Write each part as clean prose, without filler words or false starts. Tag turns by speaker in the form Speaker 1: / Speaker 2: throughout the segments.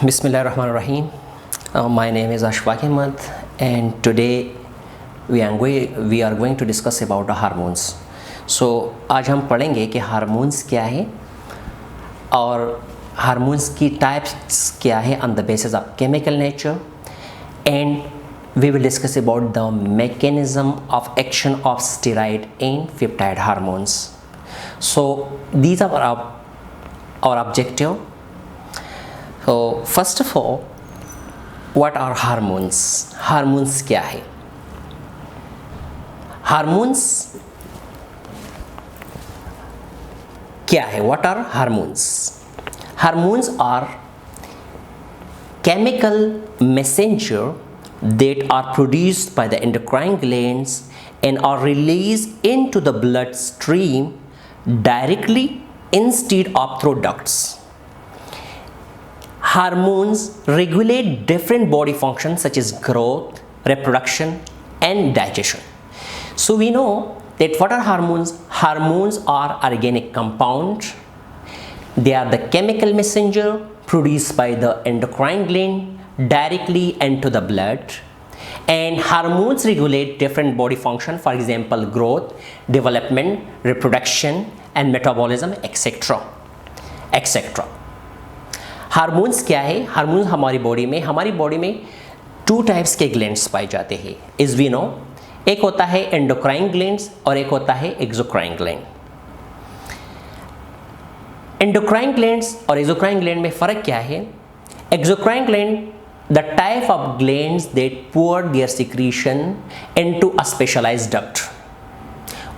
Speaker 1: Bismillahirrahmanirrahim. My name is Ashfaq Ahmad, and today we are going to discuss about the hormones. So आज हम पढ़ेंगे कि hormones क्या है और हार्मोन्स की टाइप्स क्या है on the basis of chemical nature, and we will discuss about the mechanism of action of steroid and peptide hormones. So these are our objective. So first of all, what are hormones? Hormones क्या है? Hormones क्या है? What are hormones? Hormones are chemical messenger that are produced by the endocrine glands and are released into the bloodstream directly instead of through ducts. Hormones regulate different body functions such as growth, reproduction, and digestion. So we know that what are hormones? Hormones are organic compounds. They are the chemical messenger produced by the endocrine gland directly into the blood. And hormones regulate different body functions, for example, growth, development, reproduction, and metabolism, etc. etc. Hormones क्या है? Hormones हमारी body में two types के glands पाए जाते हैं इस we know. एक होता है एंडोक्राइन ग्लैंड्स और एक होता है एक्सोक्राइन ग्लैंड. एंडोक्राइन ग्लैंड्स और एक्सोक्राइन ग्लैंड में फ़र्क क्या है? Exocrine gland the type of glands that pour their secretion into a specialized duct.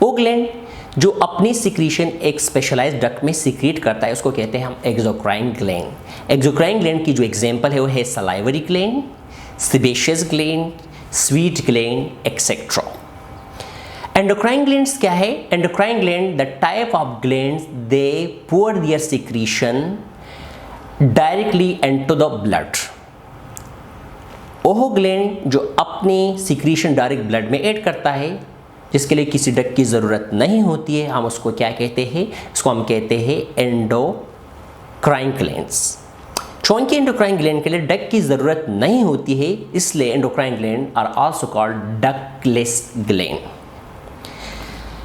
Speaker 1: वो ग्लैंड जो अपनी सिक्रीशन एक स्पेशलाइज्ड डक्ट में सीक्रेट करता है उसको कहते हैं हम एक्सोक्राइन ग्लैंड. एक्सोक्राइन ग्लैंड की जो एग्जांपल है वो है salivary gland, sebaceous gland, sweet gland, etcetera. Endocrine glands क्या है? Endocrine gland the type of glands they pour their secretion directly into the blood. वो ग्लैंड जो अपनी सिक्रीशन डायरेक्ट ब्लड में ऐड करता है जिसके लिए किसी डक की ज़रूरत नहीं होती है, हम उसको क्या कहते हैं? इसको हम कहते हैं एंडोक्राइन ग्लैंड्स. चूँकि एंडोक्राइन ग्लैंड के लिए डक की ज़रूरत नहीं होती है इसलिए endocrine gland are also called ductless gland.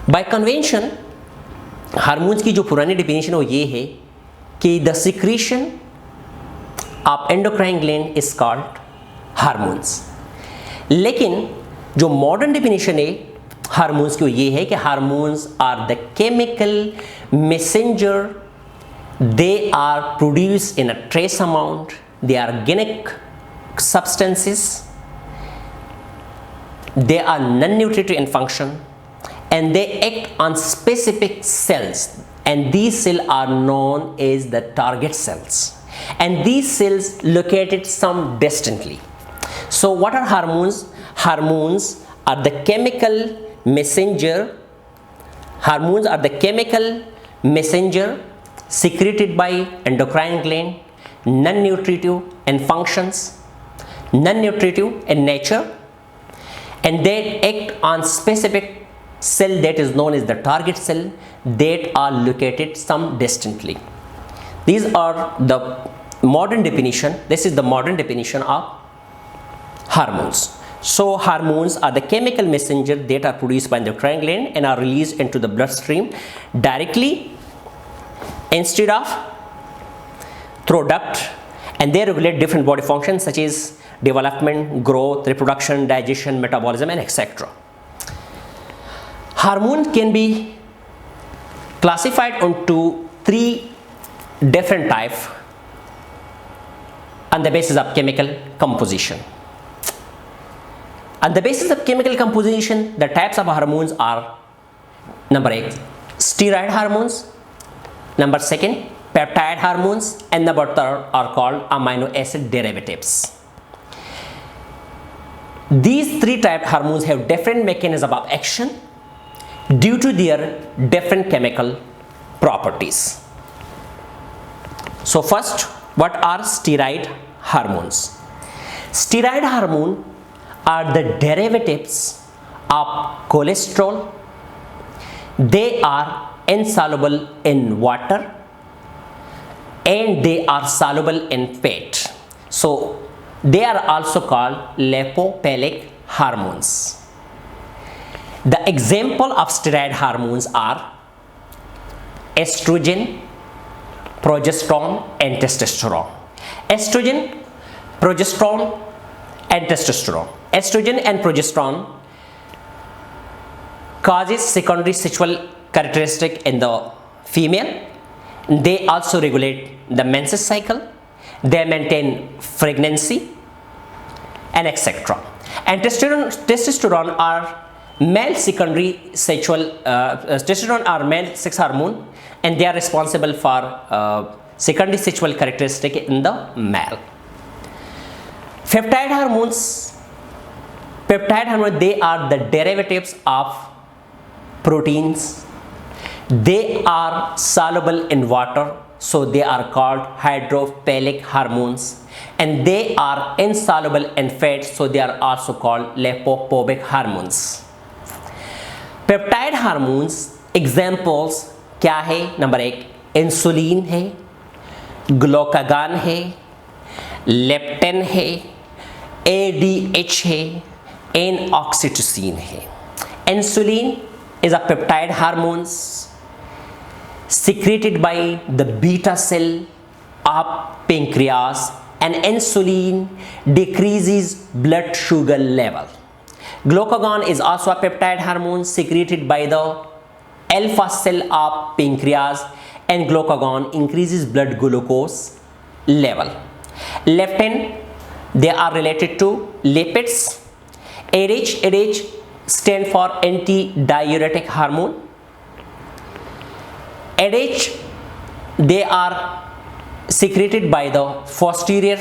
Speaker 1: By convention hormones की जो पुरानी डेफिनेशन वो ये है कि the secretion of endocrine gland is called hormones. लेकिन जो मॉडर्न डेफिनेशन है हार्मोन्स की ये है कि hormones are the chemical messenger. They are produce in a trace amount. They are organic substances. They are non-nutritive in function and they act on specific cells, and these cells are known as the target cells, and these cells located some distantly. So what are hormones? Hormones are the chemical messenger. Hormones are the chemical messenger secreted by endocrine gland, non-nutritive in functions, non-nutritive in nature, and they act on specific cell that is known as the target cell that are located some distantly. These are the modern definition. This is the modern definition of hormones. So hormones are the chemical messenger that are produced by the endocrine gland and are released into the bloodstream directly instead of through duct, and they regulate different body functions such as development, growth, reproduction, digestion, metabolism, and etc. Hormone can be classified into three different types on the basis of chemical composition. On the basis of chemical composition, the types of hormones are: number 1, steroid hormones; number 2, peptide hormones; and number 3 are called amino acid derivatives. These three type hormones have different mechanism of action due to their different chemical properties. So first, what are steroid hormones? Steroid hormone are the derivatives of cholesterol. They are insoluble in water and they are soluble in fat. So they are also called lipopellic hormones. The example of steroid hormones are estrogen, progesterone and testosterone. Estrogen, progesterone and testosterone. Estrogen and progesterone causes secondary sexual characteristic in the female. They also regulate the menstrual cycle. They maintain pregnancy and etc. And testosterone are male secondary sexual testosterone are male sex hormone, and they are responsible for secondary sexual characteristic in the male. Peptide hormones, they are the derivatives of proteins. They are soluble in water, so they are called hydrophilic hormones, and they are insoluble in fat, so they are also called lipophobic hormones. Peptide hormones examples क्या है? Number 1 insulin है, glucagon है, leptin है, ADH है and oxytocin है. Insulin is a peptide hormones secreted by the beta cell of pancreas, and insulin decreases blood sugar level. Glucagon is also a peptide hormone secreted by the alpha cell of pancreas, and glucagon increases blood glucose level. Leptin, they are related to lipids. ADH stand for antidiuretic hormone. ADH, they are secreted by the posterior